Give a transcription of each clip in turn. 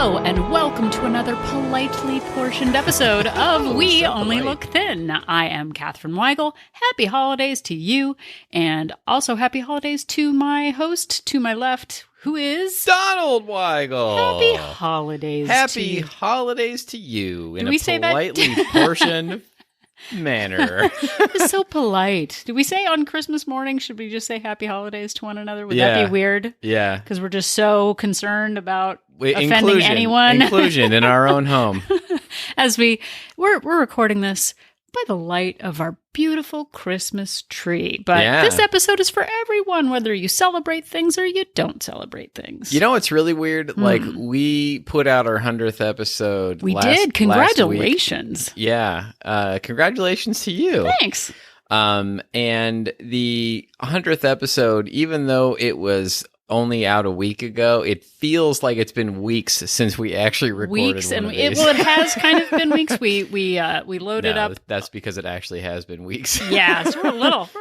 Hello, and welcome to another politely portioned episode of We Only Look Thin. I am Catherine Weigel. Happy holidays to you, and also happy holidays to my host to my left, who is Donald Weigel. Happy holidays. Happy holidays to you in we a say that? politely portioned manner. It's so polite. Do we say on Christmas morning, should we just say happy holidays to one another? Would that be weird? Yeah. Because we're just so concerned about offending anyone. Inclusion in our own home. As we're recording this by the light of our beautiful Christmas tree. But this episode is for everyone, whether you celebrate things or you don't celebrate things. You know what's really weird? Like, we put out our 100th episode We did. Congratulations. Last week. Yeah. Congratulations to you. Thanks. And the 100th episode, even though it was only out a week ago, it feels like it's been weeks since we actually recorded it has kind of been weeks. We loaded up. That's because it actually has been weeks. Yeah, so we're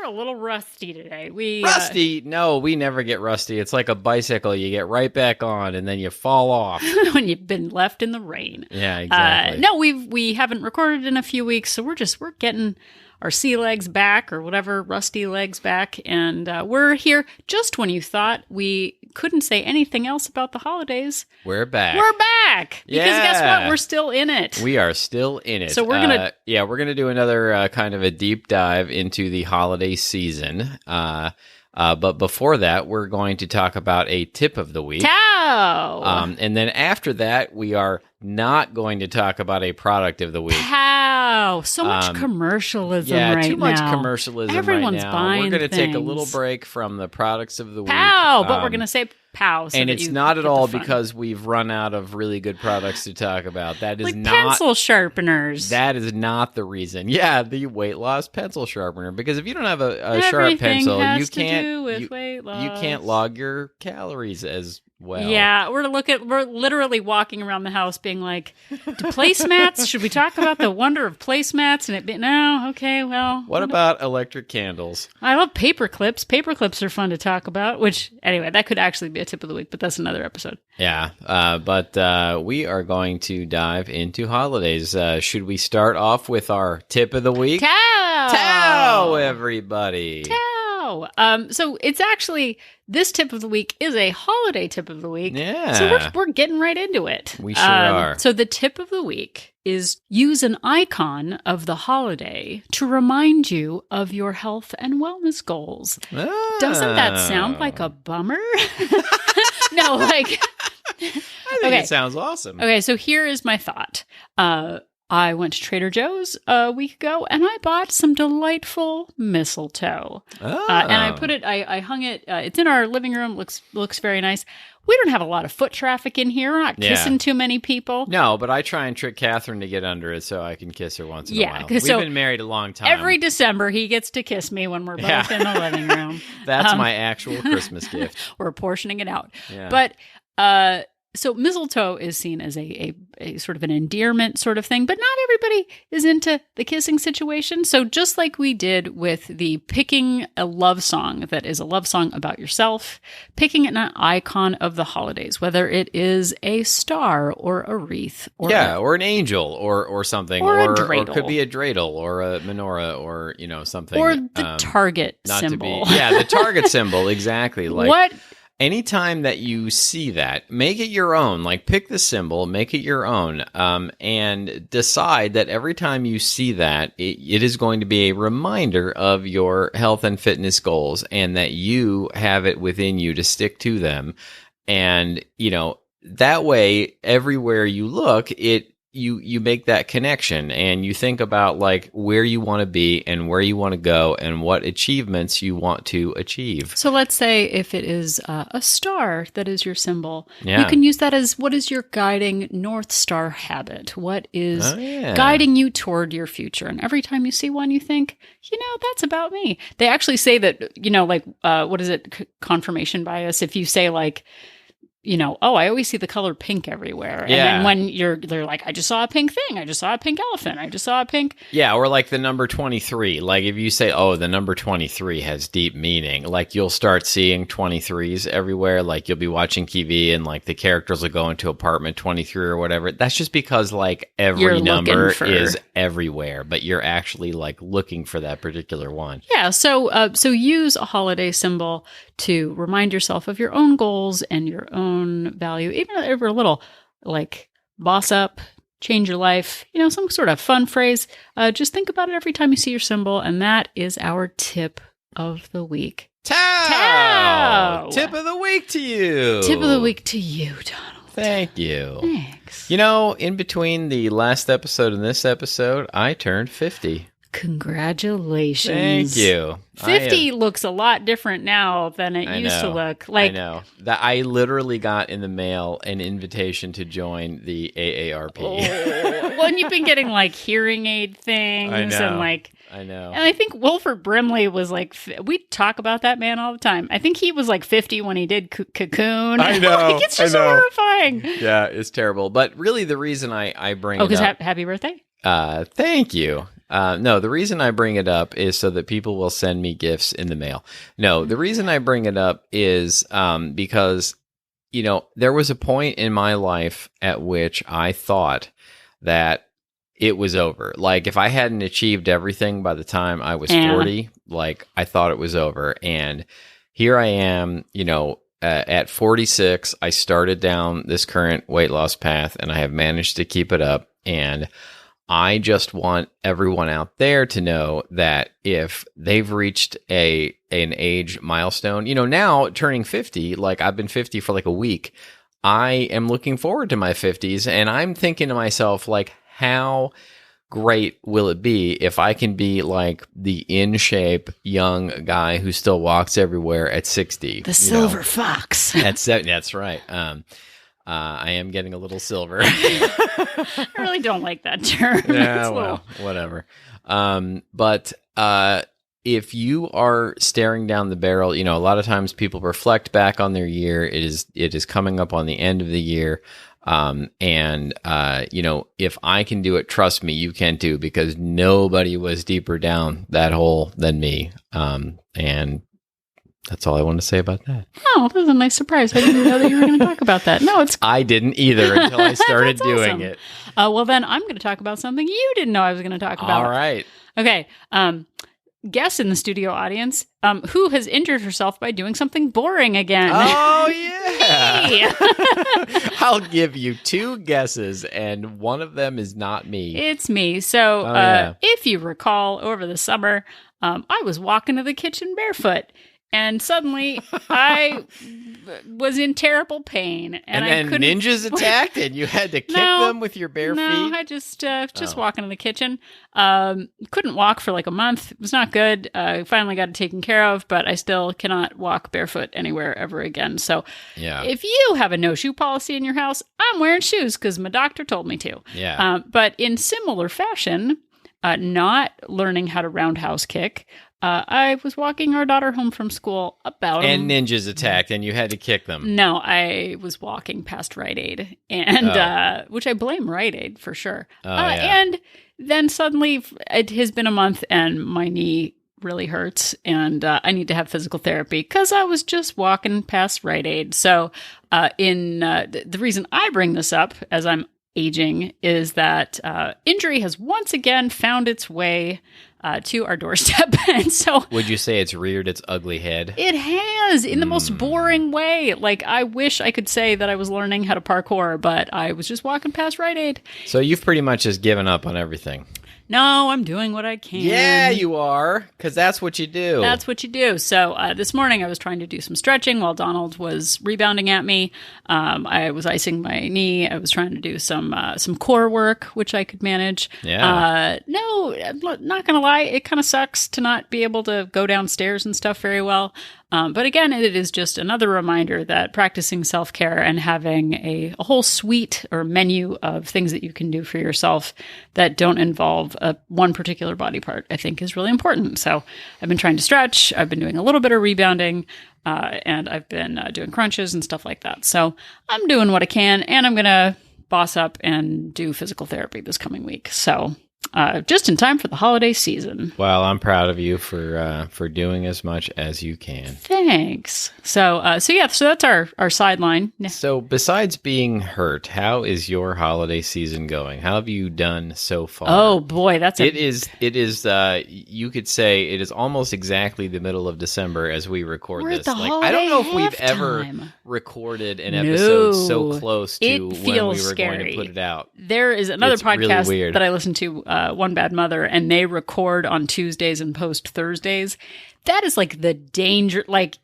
a little rusty today. Rusty? No, we never get rusty. It's like a bicycle. You get right back on, and then you fall off when you've been left in the rain. Yeah, exactly. No, we haven't recorded in a few weeks, so we're getting our sea legs back, or whatever, rusty legs back, and we're here just when you thought we couldn't say anything else about the holidays. We're back. We're back! Yeah. Because guess what? We're still in it. We are still in it. So we're gonna... we're gonna do another kind of a deep dive into the holiday season. But before that, we're going to talk about a tip of the week. Pow! And then after that, we are not going to talk about a product of the week. Pow! So much commercialism right now. Yeah, too much commercialism Everyone's right now. buying We're going to take a little things. break from the products of the week. Pow! But we're going to say pow. So and that it's you not at get all the fun. because we've run out of really good products to talk about. That is like not pencil sharpeners. That is not the reason. Yeah, the weight loss pencil sharpener. Because if you don't have a sharp Everything pencil, has you to can't do with weight loss. you can't log your calories as well. Yeah, we're literally walking around the house being like, do placemats? Should we talk about the wonder of placemats? And no, okay, well. What about electric candles? I love paper clips. Paper clips are fun to talk about, which, anyway, that could actually be a tip of the week, but that's another episode. Yeah, but we are going to dive into holidays. Should we start off with our tip of the week? Tow, everybody. Tow. So it's actually, this tip of the week is a holiday tip of the week. Yeah. So we're getting right into it. We sure are. So the tip of the week is use an icon of the holiday to remind you of your health and wellness goals. Oh. Doesn't that sound like a bummer? No, like... I think it sounds awesome. Okay, so here is my thought. I went to Trader Joe's a week ago, and I bought some delightful mistletoe. Oh. And I hung it. It's in our living room. Looks very nice. We don't have a lot of foot traffic in here. We're not kissing too many people. No, but I try and trick Catherine to get under it so I can kiss her once in a while. We've been married a long time. Every December, he gets to kiss me when we're both in the living room. That's my actual Christmas gift. We're portioning it out. Yeah. But so mistletoe is seen as a sort of an endearment sort of thing, but not everybody is into the kissing situation. So just like we did with the picking a love song that is a love song about yourself, picking an icon of the holidays, whether it is a star or a wreath, or an angel or something, or a dreidel. Or it could be a dreidel or a menorah or something, or the Target symbol. The Target symbol, exactly. Like what? Anytime that you see that, make it your own. Like, pick the symbol, make it your own, and decide that every time you see that, it is going to be a reminder of your health and fitness goals, and that you have it within you to stick to them. And, that way, everywhere you look, you make that connection, and you think about like where you want to be and where you want to go and what achievements you want to achieve. So let's say if it is a star that is your symbol, Yeah. you can use that as what is your guiding North Star habit? What is guiding you toward your future? And every time you see one, you think, that's about me. They actually say that, what is it? Confirmation bias. If you say like, oh, I always see the color pink everywhere. And then when they're like, I just saw a pink thing. I just saw a pink elephant. I just saw a pink. Yeah, or like the number 23. Like if you say, oh, the number 23 has deep meaning, like you'll start seeing 23s everywhere. Like you'll be watching TV and like the characters will go into apartment 23 or whatever. That's just because like every number is everywhere, but you're actually like looking for that particular one. Yeah, so use a holiday symbol to remind yourself of your own goals and your own value, even if a little, like boss up, change your life, some sort of fun phrase. Just think about it every time you see your symbol, and that is our tip of the week. Tao! Tip of the week to you. Tip of the week to you, Donald. Thank you. Thanks. In between the last episode and this episode, I turned 50. Congratulations. Thank you. 50 looks a lot different now than it used to look. Like, I know. I literally got in the mail an invitation to join the AARP. Oh. Well, and you've been getting like hearing aid things. I know. And like, I know. And I think Wilford Brimley was like, we talk about that man all the time. I think he was like 50 when he did Cocoon. I know. Like, it's just horrifying. Yeah, it's terrible. But really the reason I bring it up. Oh, because happy birthday? Thank you. No, the reason I bring it up is so that people will send me gifts in the mail. No, the reason I bring it up is because, there was a point in my life at which I thought that it was over. Like, if I hadn't achieved everything by the time I was 40, like, I thought it was over. And here I am, at 46, I started down this current weight loss path, and I have managed to keep it up. And I just want everyone out there to know that if they've reached an age milestone, now turning 50, like I've been 50 for like a week, I am looking forward to my 50s, and I'm thinking to myself, like, how great will it be if I can be like the in shape young guy who still walks everywhere at 60? The silver fox. That's right. I am getting a little silver. I really don't like that term. Yeah, well, whatever. But if you are staring down the barrel, a lot of times people reflect back on their year. It is coming up on the end of the year. If I can do it, trust me, you can too, because nobody was deeper down that hole than me. And that's all I want to say about that. Oh, that was a nice surprise. I didn't know that you were going to talk about that. No, I didn't either until I started doing it. Well, then I'm going to talk about something you didn't know I was going to talk about. All right. Okay. Guess in the studio audience, who has injured herself by doing something boring again? Oh, yeah. I'll give you 2 guesses, and one of them is not me. It's me. So if you recall, over the summer, I was walking to the kitchen barefoot. And suddenly, I was in terrible pain, and then ninjas attacked, and you had to kick them with your bare feet. No, I just walking in the kitchen. Couldn't walk for like a month. It was not good. Finally got it taken care of, but I still cannot walk barefoot anywhere ever again. So, if you have a no shoe policy in your house, I'm wearing shoes because my doctor told me to. Yeah. But in similar fashion, not learning how to roundhouse kick. I was walking our daughter home from school and ninjas attacked, and you had to kick them. No, I was walking past Rite Aid, and which I blame Rite Aid for sure. And then suddenly, it has been a month, and my knee really hurts, and I need to have physical therapy because I was just walking past Rite Aid. So, the reason I bring this up as I'm aging is that injury has once again found its way to our doorstep. And so, would you say it's reared its ugly head? It has, in the most boring way. Like, I wish I could say that I was learning how to parkour, but I was just walking past Rite Aid. So you've pretty much just given up on everything. No, I'm doing what I can. Yeah, you are, because that's what you do. That's what you do. So this morning I was trying to do some stretching while Donald was rebounding at me. I was icing my knee. I was trying to do some core work, which I could manage. Yeah. No, I'm not going to lie. It kind of sucks to not be able to go downstairs and stuff very well. But again, it is just another reminder that practicing self-care and having a whole suite or menu of things that you can do for yourself that don't involve one particular body part, I think is really important. So I've been trying to stretch. I've been doing a little bit of rebounding. and I've been doing crunches and stuff like that. So I'm doing what I can, and I'm going to boss up and do physical therapy this coming week. So just in time for the holiday season. Well, I'm proud of you for doing as much as you can. Thanks. So that's our sideline. So besides being hurt, how is your holiday season going? How have you done so far? Oh boy, it is. You could say it is almost exactly the middle of December as we record We're this. At the holiday I don't know if we've ever recorded an episode so close to when we were going to put it out. There is another podcast really that I listen to, One Bad Mother, and they record on Tuesdays and post Thursdays. That is like the danger, that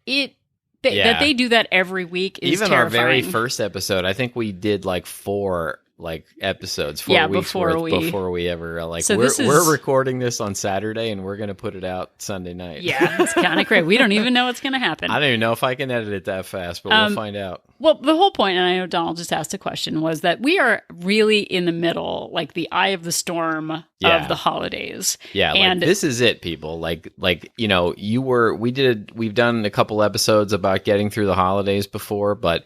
they do that every week is even terrifying. Our very first episode, I think we did like 4 episodes, 4 weeks before we ever so we're recording this on Saturday and we're going to put it out Sunday night. Yeah, it's kind of crazy. We don't even know what's going to happen. I don't even know if I can edit it that fast, but we'll find out. Well, the whole point, and I know Donald just asked a question, was that we are really in the middle, like the eye of the storm of the holidays. Yeah, and this is it, people. We've done a couple episodes about getting through the holidays before, but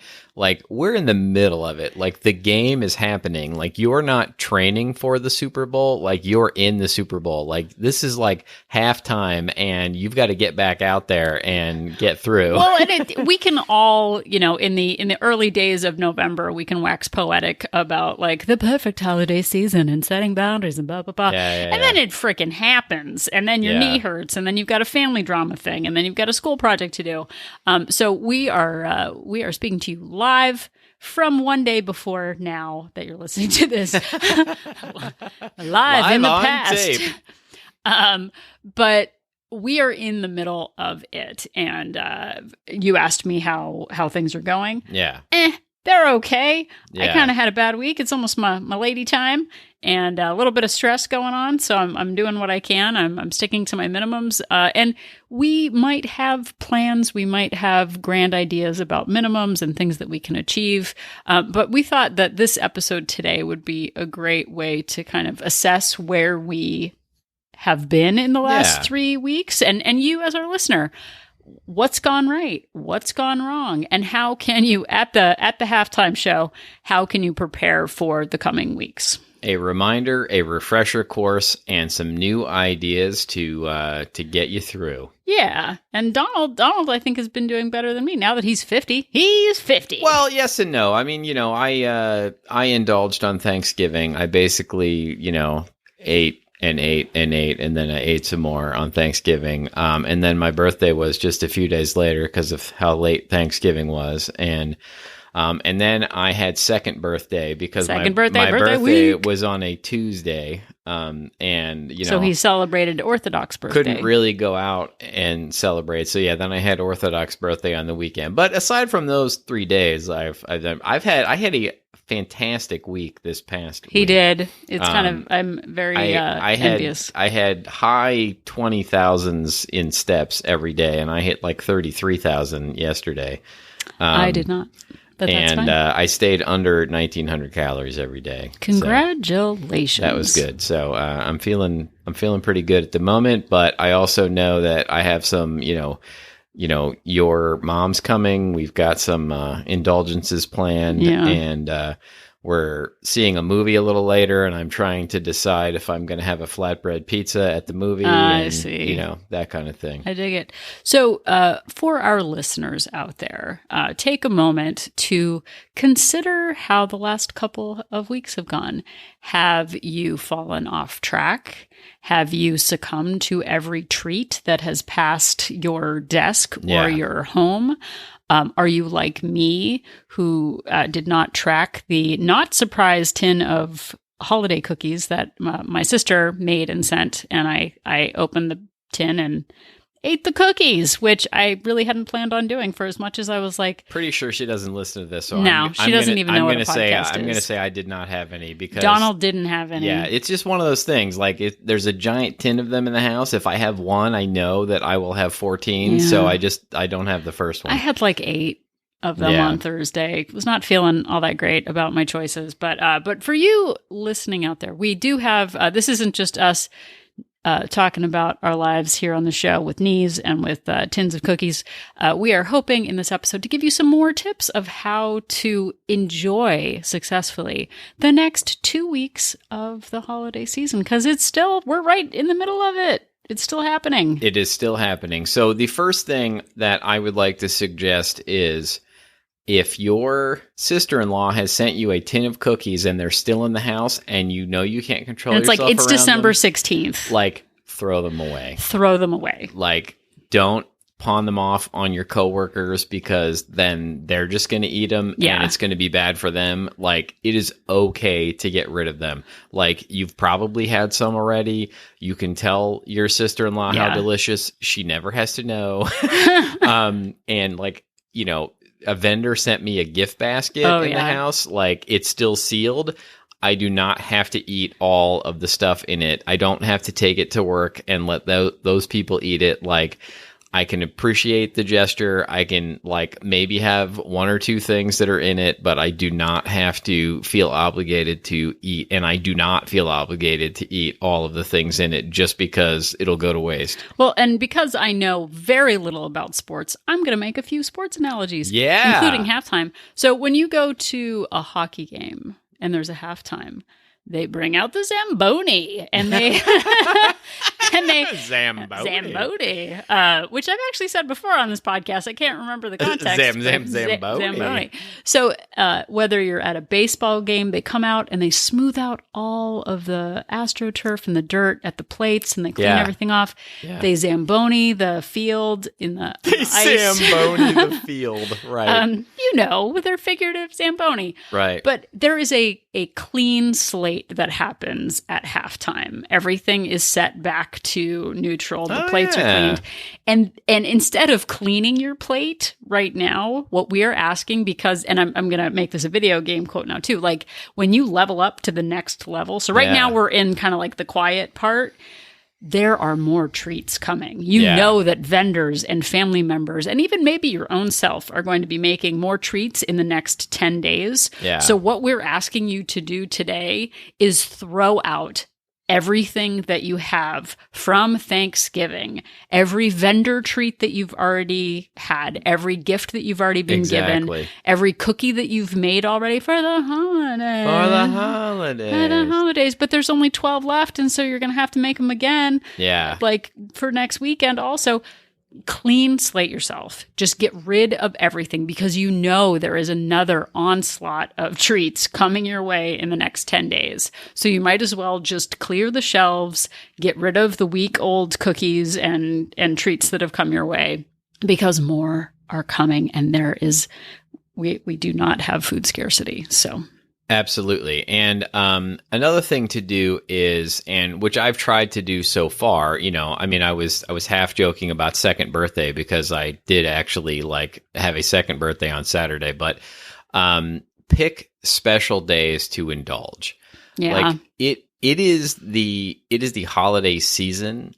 we're in the middle of it. The game is happening. You're not training for the Super Bowl. You're in the Super Bowl. This is halftime, and you've got to get back out there and get through. Well, and we can all, in the early days of November, we can wax poetic about the perfect holiday season and setting boundaries and blah, blah, blah. And then it freaking happens. And then your knee hurts. And then you've got a family drama thing. And then you've got a school project to do. So we are speaking to you live from one day before now that you're listening to this. live in the past. Tape. But we are in the middle of it, and you asked me how things are going. Yeah. They're okay. Yeah. I kind of had a bad week. It's almost my lady time, and a little bit of stress going on, so I'm doing what I can. I'm sticking to my minimums, and we might have plans. We might have grand ideas about minimums and things that we can achieve, but we thought that this episode today would be a great way to kind of assess where we have been in the last 3 weeks, and you as our listener, what's gone right, what's gone wrong, and how can you at the halftime show, how can you prepare for the coming weeks? A reminder, a refresher course, and some new ideas to get you through. Yeah, and Donald, I think, has been doing better than me now that he's 50. He's 50. Well, yes and no. I mean, I indulged on Thanksgiving. I basically, ate and ate, and then I ate some more on Thanksgiving. And then my birthday was just a few days later because of how late Thanksgiving was. And then I had second birthday because my birthday was on a Tuesday. So he celebrated Orthodox birthday. Couldn't really go out and celebrate. So then I had Orthodox birthday on the weekend. But aside from those 3 days, I had a fantastic week this past week. He did. It's I'm very envious. I had high 20,000s in steps every day, and I hit 33,000 yesterday. I did not. But that's fine. I stayed under 1,900 calories every day. Congratulations. So that was good. So I'm feeling pretty good at the moment, but I also know that I have some, your mom's coming. We've got some indulgences planned, and we're seeing a movie a little later, and I'm trying to decide if I'm going to have a flatbread pizza at the movie. I see. That kind of thing. I dig it. So for our listeners out there, take a moment to consider how the last couple of weeks have gone. Have you fallen off track? Have you succumbed to every treat that has passed your desk or your home? Are you like me, who did not track the not surprise tin of holiday cookies that my sister made and sent, and I opened the tin and ate the cookies, which I really hadn't planned on doing for as much as I was pretty sure she doesn't listen to this. So she doesn't even know what a podcast is. I'm going to say I did not have any because Donald didn't have any. Yeah, it's just one of those things. There's a giant tin of them in the house. If I have one, I know that I will have 14. Yeah. So I don't have the first one. I had 8 of them on Thursday. Was not feeling all that great about my choices, but for you listening out there, we do have. This isn't just us talking about our lives here on the show with knees and with tins of cookies. We are hoping in this episode to give you some more tips of how to enjoy successfully the next 2 weeks of the holiday season, because we're right in the middle of it. It's still happening. It is still happening. So the first thing that I would like to suggest is, if your sister-in-law has sent you a tin of cookies and they're still in the house and you know you can't control and it's yourself like it's around December them, 16th. like, throw them away. Throw them away. Like, don't pawn them off on your coworkers, because then they're just going to eat them and it's going to be bad for them. Like, it is okay to get rid of them. Like, you've probably had some already. You can tell your sister-in-law how delicious. She never has to know. And like, you know, a vendor sent me a gift basket in the house. Like, it's still sealed. I do not have to eat all of the stuff in it. I don't have to take it to work and let those people eat it. Like, I can appreciate the gesture. I can, like, maybe have one or two things that are in it, but I do not have to feel obligated to eat. And I do not feel obligated to eat all of the things in it just because it'll go to waste. Well, and because I know very little about sports, I'm going to make a few sports analogies, including halftime. So when you go to a hockey game and there's a halftime, they bring out the Zamboni and they Zamboni, which I've actually said before on this podcast. I can't remember the context. Zamboni. So whether you're at a baseball game, they come out and they smooth out all of the AstroTurf and the dirt at the plates, and they clean everything off. Yeah. They Zamboni the field in the ice. Zamboni the field, right? You know, with their figurative Zamboni, right? But there is a clean slate that happens at halftime. Everything is set back to neutral. The plates are cleaned. And instead of cleaning your plate right now, what we are asking, because, and I'm going to make this a video game quote now too, like when you level up to the next level. So right now we're in kind of like the quiet part. There are more treats coming. You know that vendors and family members, and even maybe your own self, are going to be making more treats in the next 10 days. Yeah. So what we're asking you to do today is throw out everything that you have from Thanksgiving, every vendor treat that you've already had, every gift that you've already been given, every cookie that you've made already for the holidays. But there's only 12 left, and so you're going to have to make them again. Yeah. Like for next weekend also. Clean slate yourself. Just get rid of everything, because you know there is another onslaught of treats coming your way in the next 10 days. So you might as well just clear the shelves, get rid of the week-old cookies and treats that have come your way, because more are coming, and we do not have food scarcity. So absolutely. And another thing to do is, and which I've tried to do so far, you know, I mean, I was half joking about second birthday, because I did actually like have a second birthday on Saturday, but pick special days to indulge. Yeah. Like it is the holiday season,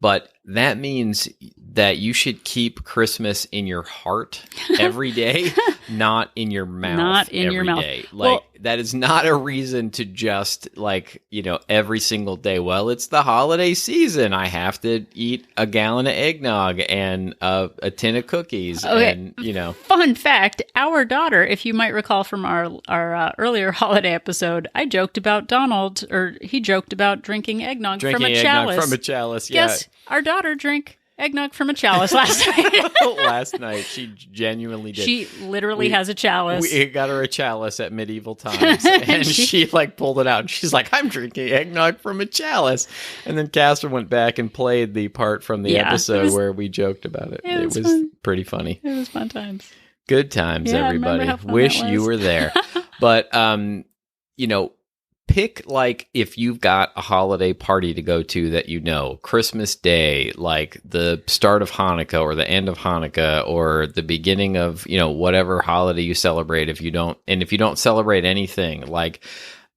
but that means that you should keep Christmas in your heart every day, not in your mouth. Not in your mouth. Day. Like, that is not a reason to just, like, you know, every single day, well, it's the holiday season, I have to eat a gallon of eggnog and a tin of cookies. Okay. And, you know. Fun fact, our daughter, if you might recall from our earlier holiday episode, I joked about Donald, or he joked about drinking eggnog from a chalice. From a chalice, yeah. Yes, our daughter drank eggnog from a chalice last night. Last night, she genuinely did. She literally has a chalice. We got her a chalice at medieval times, and she like pulled it out, and she's like, "I'm drinking eggnog from a chalice." And then Casper went back and played the part from the episode where we joked about it. It was pretty funny. It was fun times. Good times, everybody. Wish you were there. But you know, pick, like, if you've got a holiday party to go to that, you know, Christmas Day, like the start of Hanukkah or the end of Hanukkah or the beginning of, you know, whatever holiday you celebrate. If you don't celebrate anything, like,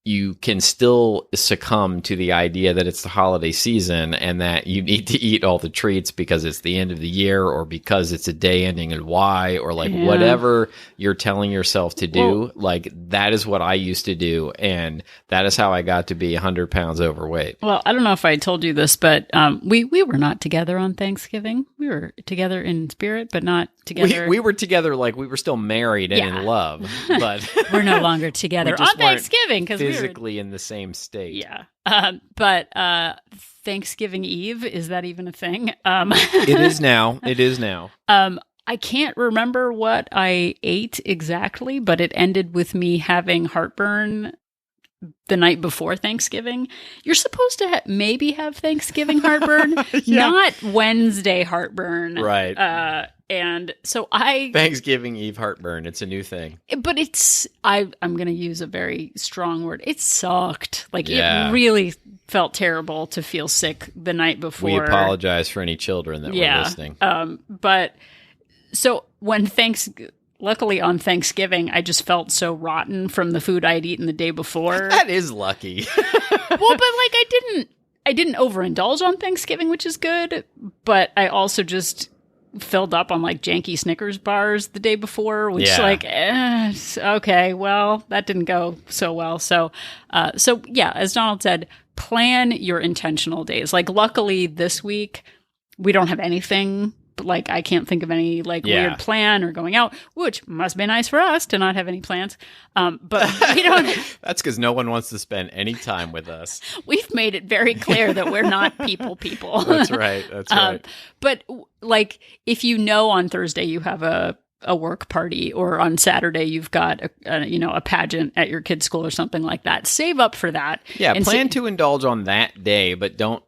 you can still succumb to the idea that it's the holiday season and that you need to eat all the treats because it's the end of the year or because it's a day ending in Y or like whatever you're telling yourself to do. Like that is what I used to do. And that is how I got to be 100 pounds overweight. Well, I don't know if I told you this, but we were not together on Thanksgiving. We were together in spirit, but not together. We were together like we were still married and in love, but we're no longer together on Thanksgiving because we physically in the same state. Yeah. But Thanksgiving Eve, is that even a thing? It is now. It is now. I can't remember what I ate exactly, but it ended with me having heartburn the night before Thanksgiving. You're supposed to maybe have Thanksgiving heartburn, not Wednesday heartburn. Right. And so Thanksgiving Eve heartburn, it's a new thing. But I'm going to use a very strong word. It sucked. Like it really felt terrible to feel sick the night before. We apologize for any children that were listening. But so luckily on Thanksgiving, I just felt so rotten from the food I'd eaten the day before. That is lucky. Well, but like I didn't overindulge on Thanksgiving, which is good, but I also just filled up on like janky Snickers bars the day before, which okay, well, that didn't go so well. So yeah, as Donald said, plan your intentional days. Like luckily this week, we don't have anything. Like I can't think of any weird plan or going out, which must be nice for us to not have any plans. But we don't. That's because no one wants to spend any time with us. We've made it very clear that we're not people. That's right. That's right. But like if on Thursday you have a work party or on Saturday you've got a pageant at your kid's school or something like that, save up for that. Yeah, plan to indulge on that day, but don't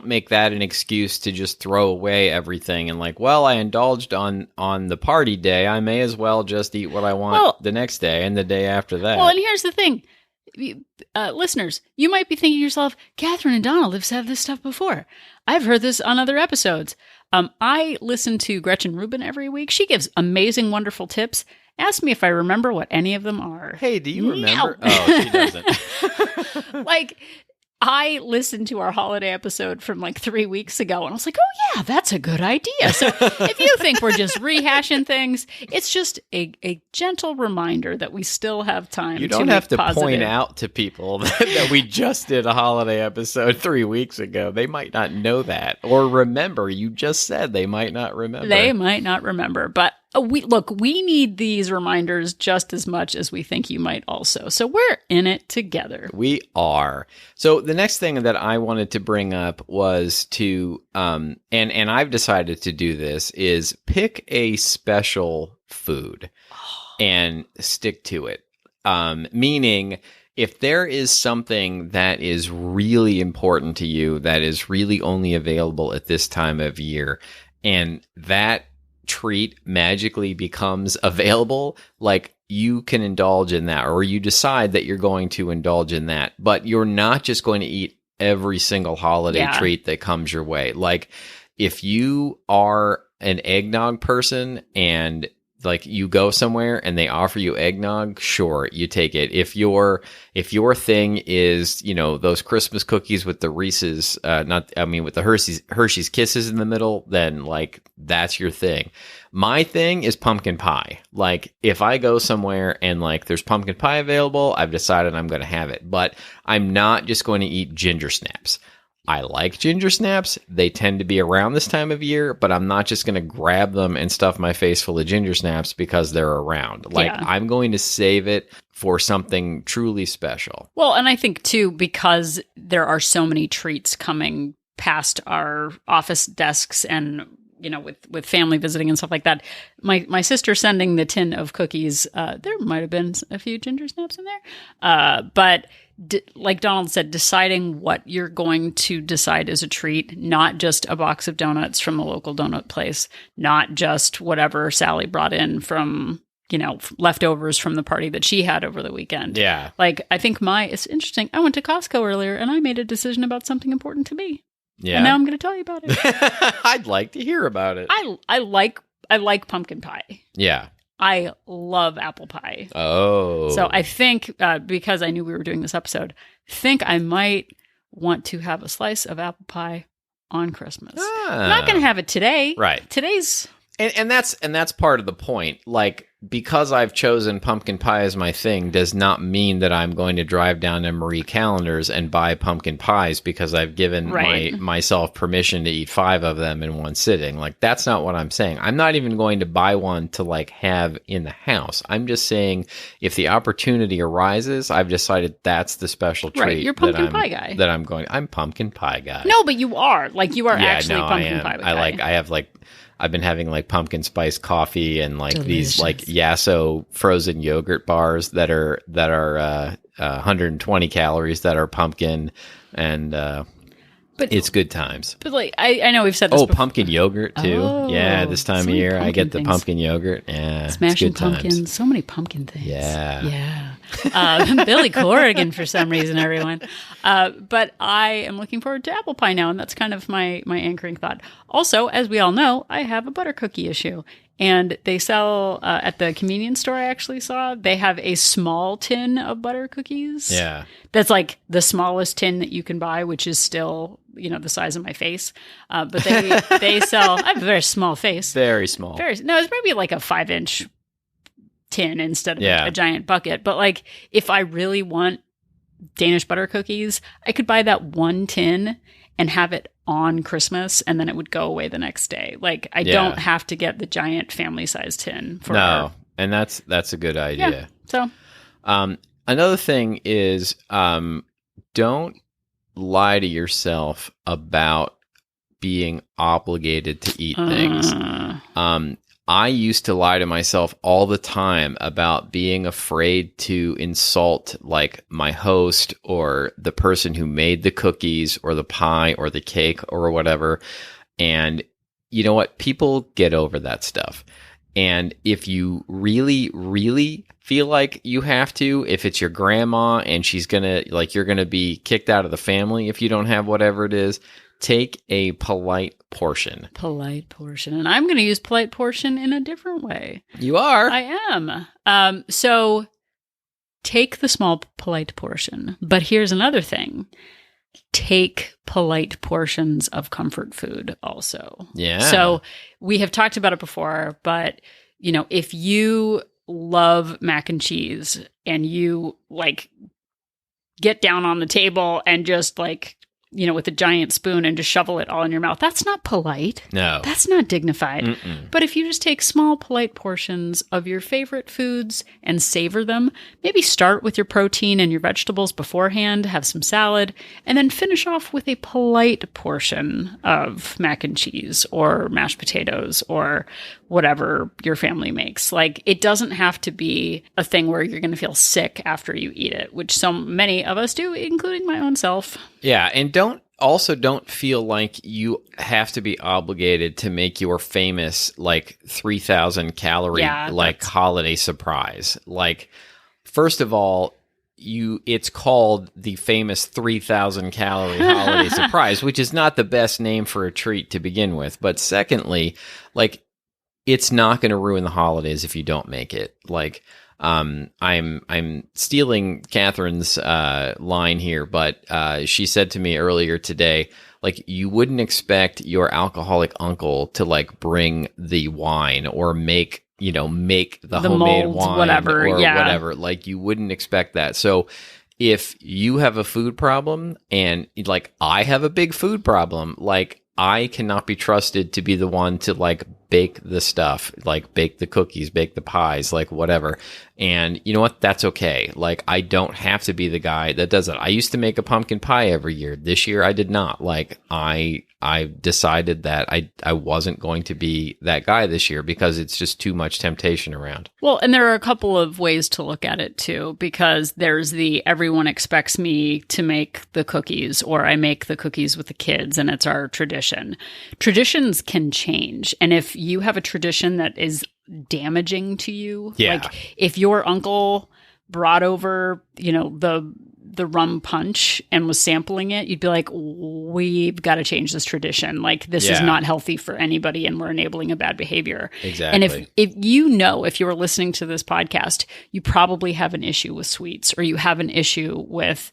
make that an excuse to just throw away everything and like, well, I indulged on the party day, I may as well just eat what I want the next day and the day after that. Well, and here's the thing. Listeners, you might be thinking to yourself, Catherine and Donald have said this stuff before. I've heard this on other episodes. I listen to Gretchen Rubin every week. She gives amazing, wonderful tips. Ask me if I remember what any of them are. Hey, do you remember? No. Oh, she doesn't. Like, I listened to our holiday episode from like 3 weeks ago, and I was like, oh yeah, that's a good idea. So if you think we're just rehashing things, it's just a gentle reminder that we still have time. You don't have to point out to people that we just did a holiday episode 3 weeks ago. They might not know that or remember. You just said they might not remember. They might not remember, but we need these reminders just as much as we think you might also. So we're in it together. We are. So the next thing that I wanted to bring up was to, and I've decided to do this, is pick a special food and stick to it. Meaning, if there is something that is really important to you, that is really only available at this time of year, and that treat magically becomes available, like you can indulge in that, or you decide that you're going to indulge in that, but you're not just going to eat every single holiday treat that comes your way. Like if you are an eggnog person and like you go somewhere and they offer you eggnog, sure, you take it. If your thing is, those Christmas cookies with the Reese's, with the Hershey's Kisses in the middle, then like that's your thing. My thing is pumpkin pie. Like if I go somewhere and like there's pumpkin pie available, I've decided I'm going to have it, but I'm not just going to eat ginger snaps. I like ginger snaps. They tend to be around this time of year, but I'm not just going to grab them and stuff my face full of ginger snaps because they're around. Like I'm going to save it for something truly special. Well, and I think too, because there are so many treats coming past our office desks and with family visiting and stuff like that. My sister sending the tin of cookies, there might have been a few ginger snaps in there. But like Donald said, deciding what you're going to decide is a treat, not just a box of donuts from a local donut place, not just whatever Sally brought in from, leftovers from the party that she had over the weekend. Yeah. Like, I think it's interesting. I went to Costco earlier and I made a decision about something important to me. Yeah. And now I'm going to tell you about it. I'd like to hear about it. I like pumpkin pie. Yeah. I love apple pie. Oh. So I think, because I knew we were doing this episode, think I might want to have a slice of apple pie on Christmas. I'm not going to have it today. Right. Today's... And that's part of the point. Like, because I've chosen pumpkin pie as my thing does not mean that I'm going to drive down to Marie Callender's and buy pumpkin pies because I've given myself permission to eat 5 of them in one sitting. Like, that's not what I'm saying. I'm not even going to buy one to like have in the house. I'm just saying if the opportunity arises, I've decided that's the special treat. Right, you're pumpkin pie guy. I'm pumpkin pie guy. No, but you are. Like, you are actually pumpkin pie guy. I've been having like pumpkin spice coffee and like Delicious. these like Yasso frozen yogurt bars that are 120 calories that are pumpkin, and but it's good times. But like I know we've said this before. Pumpkin yogurt too. Oh, yeah, this time of year I get the things. pumpkin yogurt. Yeah, Smashing it's good pumpkins. times. So many pumpkin things. Yeah. Billy Corrigan for some reason, everyone. But I am looking forward to apple pie now, and that's kind of my anchoring thought. Also, as we all know, I have a butter cookie issue. And they sell at the convenience store I actually saw, they have a small tin of butter cookies. Yeah. That's like the smallest tin that you can buy, which is still, the size of my face. But they sell, I have a very small face. Very small. No, it's maybe like a 5-inch tin instead of a giant bucket. But like, if I really want Danish butter cookies, I could buy that one tin and have it on Christmas, and then it would go away the next day. Like, I don't have to get the giant family-sized tin for her. And that's a good idea. Yeah, so another thing is, don't lie to yourself about being obligated to eat things. I used to lie to myself all the time about being afraid to insult like my host or the person who made the cookies or the pie or the cake or whatever. And you know what? People get over that stuff. And if you really, really feel like you have to, if it's your grandma and she's you're going to be kicked out of the family if you don't have whatever it is, take a polite portion. Polite portion. And I'm going to use polite portion in a different way. You are? I am. So take the small polite portion. But here's another thing. Take polite portions of comfort food also. Yeah. So we have talked about it before, but if you love mac and cheese and you like get down on the table and just like, with a giant spoon and just shovel it all in your mouth. That's not polite. No. That's not dignified. Mm-mm. But if you just take small, polite portions of your favorite foods and savor them, maybe start with your protein and your vegetables beforehand, have some salad, and then finish off with a polite portion of mac and cheese or mashed potatoes or whatever your family makes. Like, it doesn't have to be a thing where you're going to feel sick after you eat it, which so many of us do, including my own self. Yeah, and don't feel like you have to be obligated to make your famous like 3,000 calorie holiday surprise. Like, first of all, it's called the famous 3,000 calorie holiday surprise, which is not the best name for a treat to begin with. But secondly, like, it's not going to ruin the holidays if you don't make it. Like, I'm stealing Catherine's line here, but she said to me earlier today, like, you wouldn't expect your alcoholic uncle to like bring the wine or make the homemade molds, wine whatever, or whatever. Like, you wouldn't expect that. So if you have a food problem and like I have a big food problem, like, I cannot be trusted to be the one to like bake the stuff, like bake the cookies, bake the pies, like whatever. And you know what? That's okay. Like, I don't have to be the guy that does it. I used to make a pumpkin pie every year. This year I did not. Like, I decided that I wasn't going to be that guy this year because it's just too much temptation around. Well, and there are a couple of ways to look at it too, because there's the everyone expects me to make the cookies, or I make the cookies with the kids and it's our tradition. Traditions can change. And if you have a tradition that is damaging to you, like if your uncle brought over, the the rum punch and was sampling it, you'd be like, we've got to change this tradition. Like, this is not healthy for anybody, and we're enabling a bad behavior. Exactly. And if you are listening to this podcast, you probably have an issue with sweets, or you have an issue with,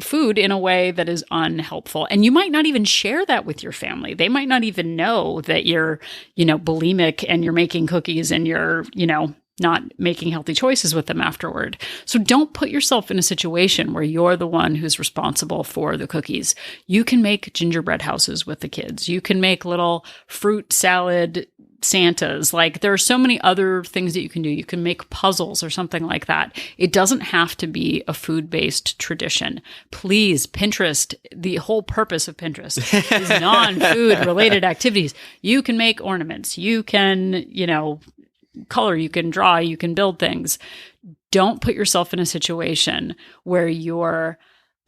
food in a way that is unhelpful. And you might not even share that with your family. They might not even know that you're, bulimic and you're making cookies and you're, not making healthy choices with them afterward. So don't put yourself in a situation where you're the one who's responsible for the cookies. You can make gingerbread houses with the kids. You can make little fruit salad Santas. Like, there are so many other things that you can do. You can make puzzles or something like that. It doesn't have to be a food-based tradition. Please, Pinterest, the whole purpose of Pinterest is non-food related activities. You can make ornaments. You can, color, you can draw, you can build things. Don't put yourself in a situation where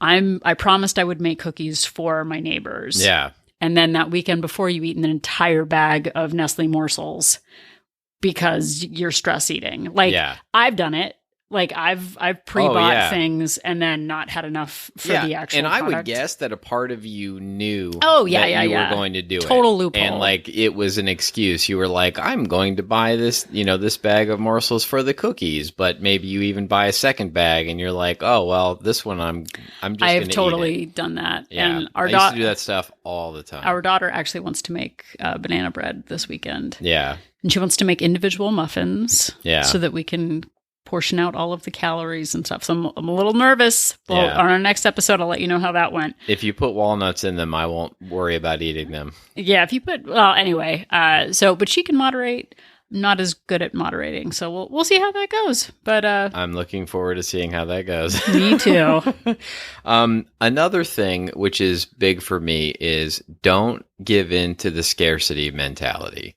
I promised I would make cookies for my neighbors. Yeah. And then that weekend before, you eat an entire bag of Nestle morsels because you're stress eating. Like, I've done it. Like, I've pre-bought things and then not had enough for the actual and product. I would guess that a part of you knew you were going to do Total loophole. And like, it was an excuse. You were like, I'm going to buy this, this bag of morsels for the cookies, but maybe you even buy a second bag and you're like, oh, well, this one I'm just going to eat it. I've totally done that. Yeah. And I used to do that stuff all the time. Our daughter actually wants to make banana bread this weekend. Yeah. And she wants to make individual muffins. Yeah. So that we can portion out all of the calories and stuff. So I'm a little nervous. Well, on our next episode, I'll let you know how that went. If you put walnuts in them, I won't worry about eating them. Yeah, if you anyway. But she can moderate. I'm not as good at moderating. So we'll see how that goes. But I'm looking forward to seeing how that goes. Me too. Another thing which is big for me is don't give in to the scarcity mentality.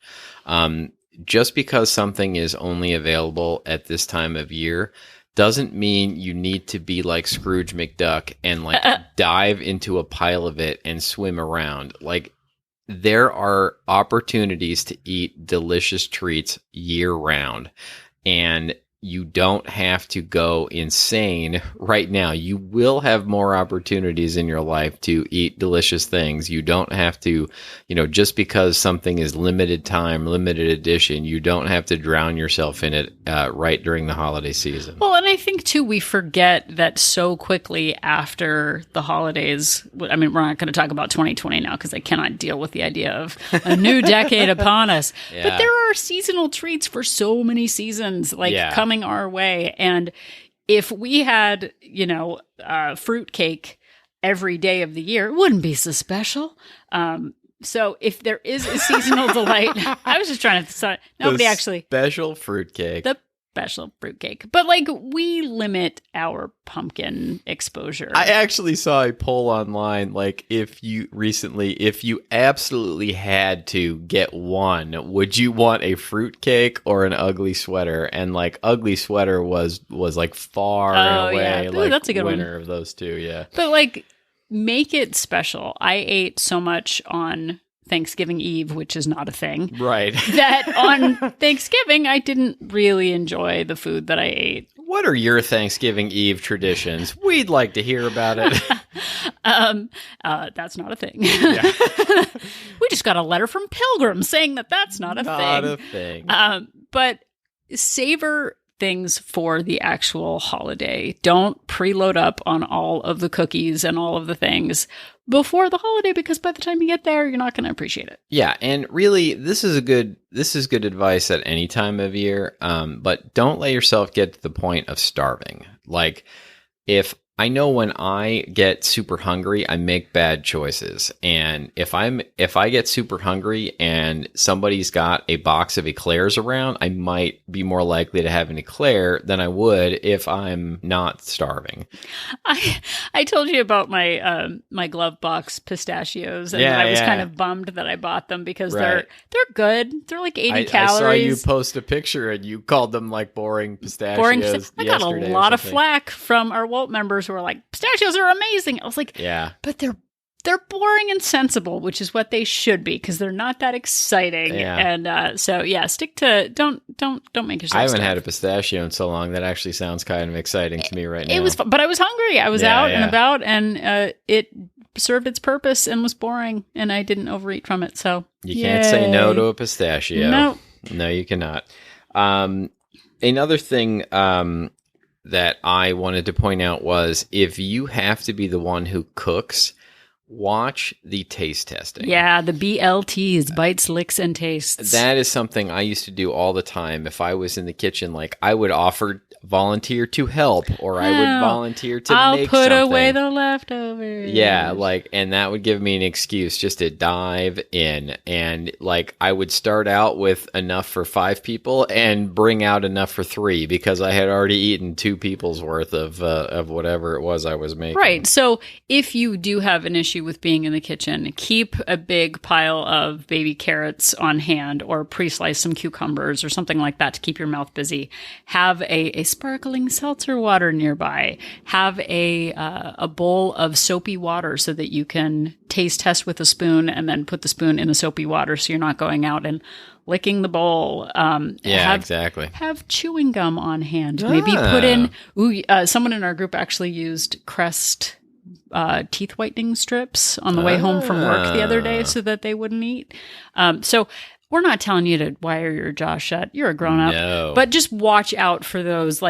Just because something is only available at this time of year doesn't mean you need to be like Scrooge McDuck and like dive into a pile of it and swim around. Like, there are opportunities to eat delicious treats year round, and you don't have to go insane right now. You will have more opportunities in your life to eat delicious things. You don't have to, just because something is limited time, limited edition, you don't have to drown yourself in it right during the holiday season. Well, and I think, too, we forget that so quickly after the holidays. I mean, we're not going to talk about 2020 now because I cannot deal with the idea of a new decade upon us. Yeah. But there are seasonal treats for so many seasons, coming our way. And if we had, fruit cake every day of the year, it wouldn't be so special. So if there is a seasonal delight, I was just trying to, nobody actually. Special fruit cake. The special fruitcake. But we limit our pumpkin exposure. I actually saw a poll online, if you absolutely had to get one, would you want a fruitcake or an ugly sweater? And ugly sweater was far and away Ooh, that's a good winner one. of those two, yeah. But make it special. I ate so much on Thanksgiving Eve, which is not a thing. Right. That on Thanksgiving, I didn't really enjoy the food that I ate. What are your Thanksgiving Eve traditions? We'd like to hear about it. That's not a thing. Yeah. We just got a letter from Pilgrim saying that's not a thing. Not a thing. But savor things for the actual holiday. Don't preload up on all of the cookies and all of the things before the holiday, because by the time you get there, you're not going to appreciate it. Yeah, and really, this is good advice at any time of year. But don't let yourself get to the point of starving. If I know when I get super hungry, I make bad choices. And if I get super hungry and somebody's got a box of eclairs around, I might be more likely to have an eclair than I would if I'm not starving. I told you about my my glove box pistachios, and I was kind of bummed that I bought them because they're good. They're 80 calories. I saw you post a picture and you called them boring pistachios. I got a lot of flack from our Wolt members who were like, pistachios are amazing. I was like, yeah, but they're they're boring and sensible, which is what they should be, because they're not that exciting. Yeah. And so stick to don't make yourself. I haven't stuff. had a pistachio in so long. That actually sounds kind of exciting to me right now. It was, but I was hungry. I was out and about, and it served its purpose and was boring, and I didn't overeat from it. So you can't say no to a pistachio. No, you cannot. Another thing that I wanted to point out was, if you have to be the one who cooks, watch the taste testing. Yeah, the BLTs, bites, licks, and tastes. That is something I used to do all the time. If I was in the kitchen, like, I would volunteer to help, or I would volunteer to I'll make put something. away the leftovers. Yeah, and that would give me an excuse just to dive in. And I would start out with enough for 5 people and bring out enough for 3, because I had already eaten 2 people's worth of whatever it was I was making. Right. So if you do have an issue with being in the kitchen, keep a big pile of baby carrots on hand, or pre-slice some cucumbers or something like that to keep your mouth busy. Have a sparkling seltzer water nearby. Have a bowl of soapy water so that you can taste test with a spoon and then put the spoon in the soapy water, so you're not going out and licking the bowl. Exactly. Have chewing gum on hand. Maybe put in. Someone in our group actually used Crest teeth whitening strips on the way home from work the other day, so that they wouldn't eat. So we're not telling you to wire your jaw shut. You're a grown up. No. But just watch out for those,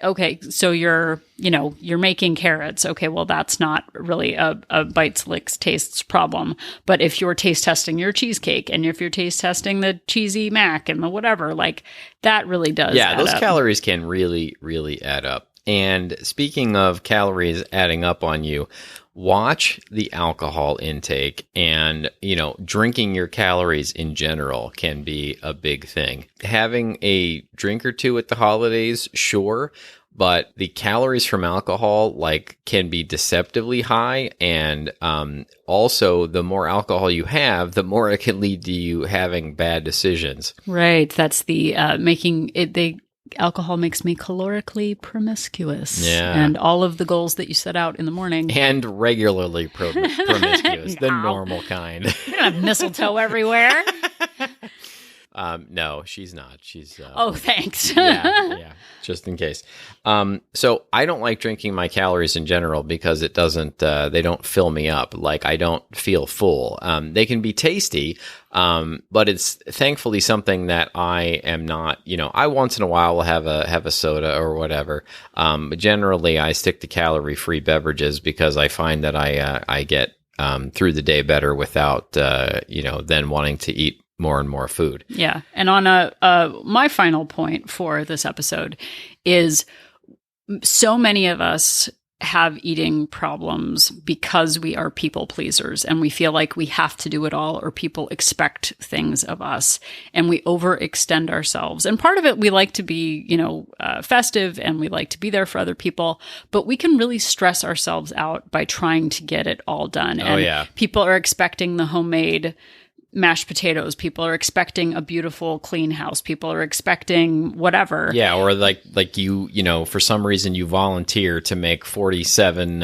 okay, so you're making carrots. Okay, well, that's not really a bites, licks, tastes problem. But if you're taste testing your cheesecake, and if you're taste testing the cheesy mac and the whatever, that really does add those up. calories can really, really add up. And speaking of calories adding up on you, watch the alcohol intake, and, drinking your calories in general can be a big thing. Having a drink or two at the holidays, sure, but the calories from alcohol, can be deceptively high. And also, the more alcohol you have, the more it can lead to you having bad decisions. Right. That's the alcohol makes me calorically promiscuous. Yeah. And all of the goals that you set out in the morning. And regularly promiscuous, the normal kind. You don't have mistletoe everywhere. No, she's not. She's oh, thanks. yeah, just in case. So I don't like drinking my calories in general, because it doesn't. They don't fill me up. I don't feel full. They can be tasty, but it's thankfully something that I am not. I once in a while will have a soda or whatever. But generally, I stick to calorie-free beverages, because I find that I get through the day better without then wanting to eat more and more food. Yeah. And on my final point for this episode is, so many of us have eating problems because we are people pleasers, and we feel like we have to do it all, or people expect things of us, and we overextend ourselves. And part of it, we like to be, festive, and we like to be there for other people, but we can really stress ourselves out by trying to get it all done. And people are expecting the homemade mashed potatoes. People are expecting a beautiful, clean house. People are expecting whatever. Yeah, or you, for some reason you volunteer to make 47,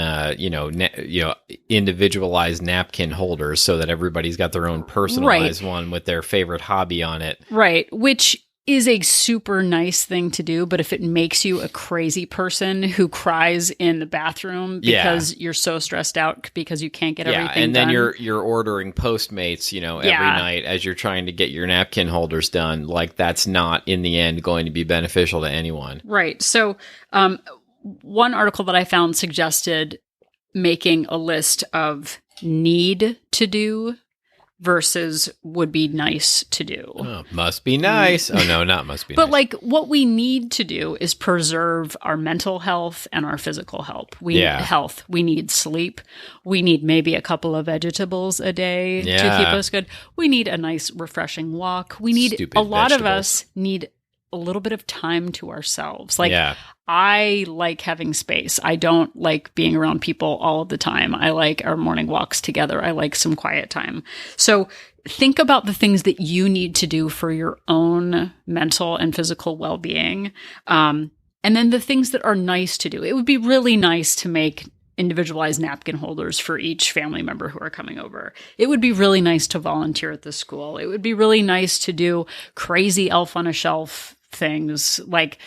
individualized napkin holders, so that everybody's got their own personalized one with their favorite hobby on it. Right, which is a super nice thing to do, but if it makes you a crazy person who cries in the bathroom because you're so stressed out because you can't get everything done. And then you're ordering Postmates, every night as you're trying to get your napkin holders done. That's not in the end going to be beneficial to anyone. Right. So one article that I found suggested making a list of need to do versus would be nice to do. Oh, must be nice. Oh, no, not must be but nice. What we need to do is preserve our mental health and our physical health. We need sleep. We need maybe a couple of vegetables a day to keep us good. We need a nice, refreshing walk. We need a lot of us need a little bit of time to ourselves. I like having space. I don't like being around people all of the time. I like our morning walks together. I like some quiet time. So think about the things that you need to do for your own mental and physical well-being. And then the things that are nice to do. It would be really nice to make individualized napkin holders for each family member who are coming over. It would be really nice to volunteer at the school. It would be really nice to do crazy elf on a shelf things. Like,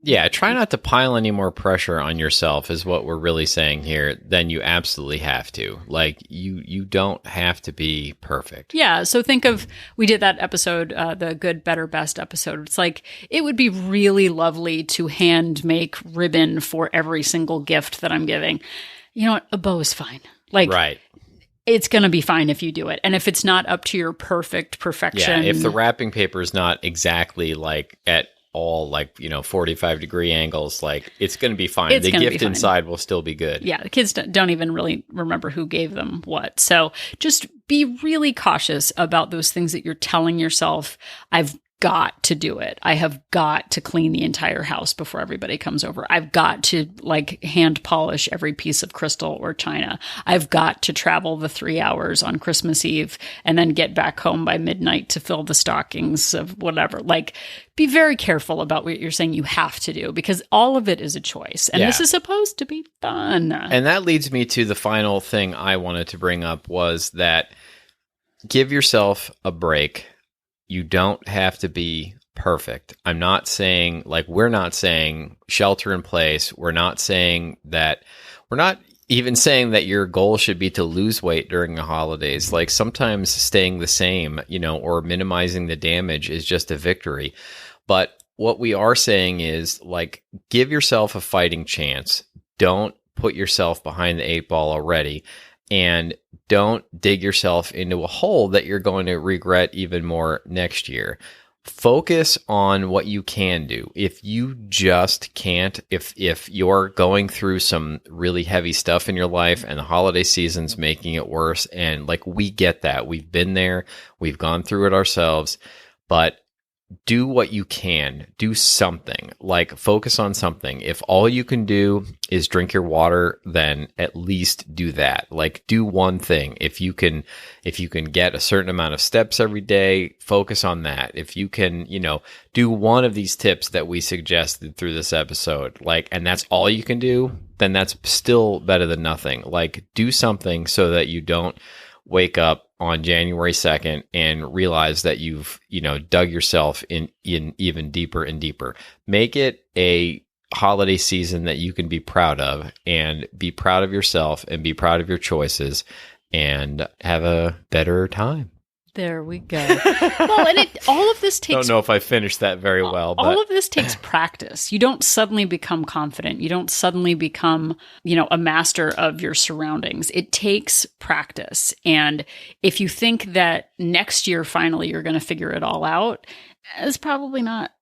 yeah, try not to pile any more pressure on yourself is what we're really saying here than you absolutely have to. Like, you don't have to be perfect. Yeah, so think of, we did that episode, the Good, Better, Best episode. It's like, it would be really lovely to hand make ribbon for every single gift that I'm giving. You know what? A bow is fine. Like, right. It's going to be fine if you do it. And if it's not up to your perfection. Yeah, if the wrapping paper is not exactly like at all, like, 45-degree angles, like, it's going to be fine. The gift inside will still be good. Yeah, the kids don't even really remember who gave them what. So just be really cautious about those things that you're telling yourself. I've got to do it. I have got to clean the entire house before everybody comes over. I've got to hand polish every piece of crystal or china. I've got to travel the 3 hours on Christmas Eve and then get back home by midnight to fill the stockings of whatever. Be very careful about what you're saying you have to do, because all of it is a choice. And this is supposed to be fun. And that leads me to the final thing I wanted to bring up, was that give yourself a break. You don't have to be perfect. I'm not saying, we're not saying shelter in place. We're not even saying that your goal should be to lose weight during the holidays. Like, sometimes staying the same, or minimizing the damage is just a victory. But what we are saying is, give yourself a fighting chance. Don't put yourself behind the 8 ball already. And don't dig yourself into a hole that you're going to regret even more next year. Focus on what you can do. If you just can't, if you're going through some really heavy stuff in your life and the holiday season's making it worse, and we get that. We've been there. We've gone through it ourselves. But do what you can. Do something. Focus on something. If all you can do is drink your water, then at least do that. Do one thing. If you can get a certain amount of steps every day, focus on that. If you can, do one of these tips that we suggested through this episode, and that's all you can do, then that's still better than nothing. Do something so that you don't wake up on January 2nd and realize that you've, dug yourself in even deeper and deeper. Make it a holiday season that you can be proud of, and be proud of yourself and be proud of your choices, and have a better time. There we go. Well, and all of this takes... Don't know if I finished that very well. All of this takes practice. You don't suddenly become confident. You don't suddenly become, a master of your surroundings. It takes practice. And if you think that next year, finally, you're going to figure it all out, it's probably not.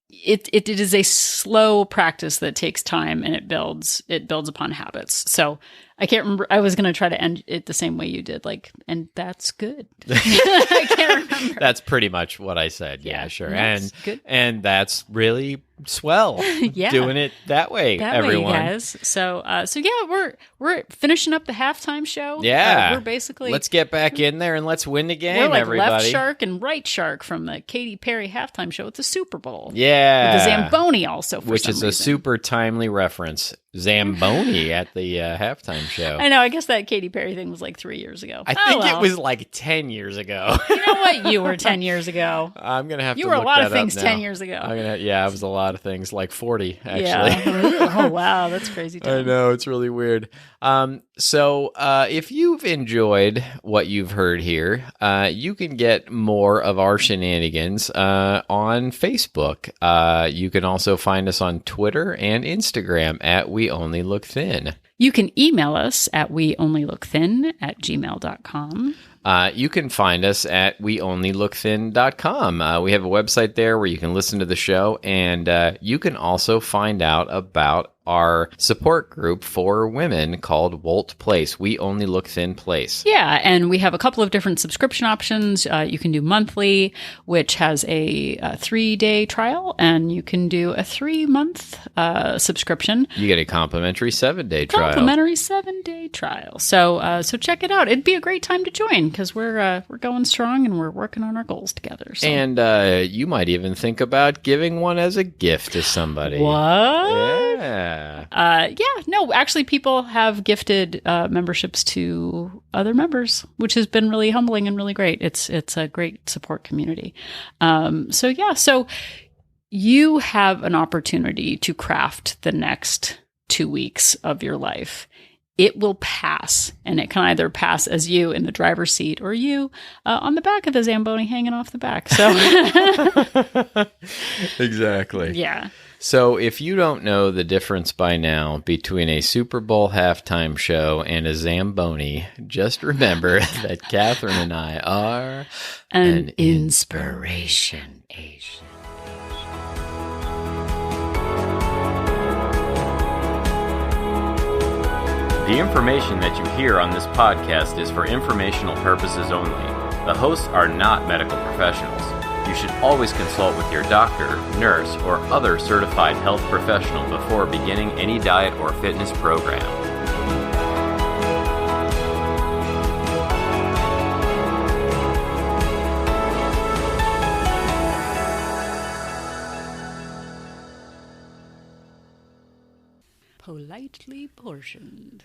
It is a slow practice that takes time, and it builds upon habits. So I can't remember. I was going to try to end it the same way you did, and that's good. I can't remember. That's pretty much what I said. Yeah, sure. And good. And that's really swell. Yeah. Doing it that way, everyone. Guys. So yeah, we're finishing up the halftime show. Yeah. We're basically, let's get back in there and let's win the game, we're everybody. Left Shark and Right Shark from the Katy Perry halftime show at the Super Bowl. Yeah. With the Zamboni also, which is a super timely reference. Zamboni at the halftime show. I know. I guess that Katy Perry thing was 3 years ago. I think it was 10 years ago. You know what? You were 10 years ago. I'm going to have to look that up. You were a lot of now. things 10 years ago. Yeah, it was a lot of things, 40, actually. Yeah. Oh, wow. That's crazy. I know. It's really weird. So if you've enjoyed what you've heard here, you can get more of our shenanigans on Facebook. You can also find us on Twitter and Instagram at We Only Look Thin. You can email us at weonlylookthin@gmail.com. You can find us at weonlylookthin.com. We have a website there where you can listen to the show, and you can also find out about our support group for women called Wolt Place. We Only Look Thin Place. Yeah, and we have a couple of different subscription options. You can do monthly, which has a 3-day trial, and you can do a 3-month subscription. You get a complimentary 7-day trial. complimentary 7-day trial. So check it out. It'd be a great time to join because we're going strong and we're working on our goals together. So. And you might even think about giving one as a gift to somebody. What? Yeah. No, actually, people have gifted memberships to other members, which has been really humbling and really great. It's a great support community. So you have an opportunity to craft the next 2 weeks of your life. It will pass, and it can either pass as you in the driver's seat or you on the back of the Zamboni hanging off the back. So exactly. Yeah. So if you don't know the difference by now between a Super Bowl halftime show and a Zamboni, just remember that Catherine and I are an inspiration. The information that you hear on this podcast is for informational purposes only. The hosts are not medical professionals. You should always consult with your doctor, nurse, or other certified health professional before beginning any diet or fitness program. Politely portioned.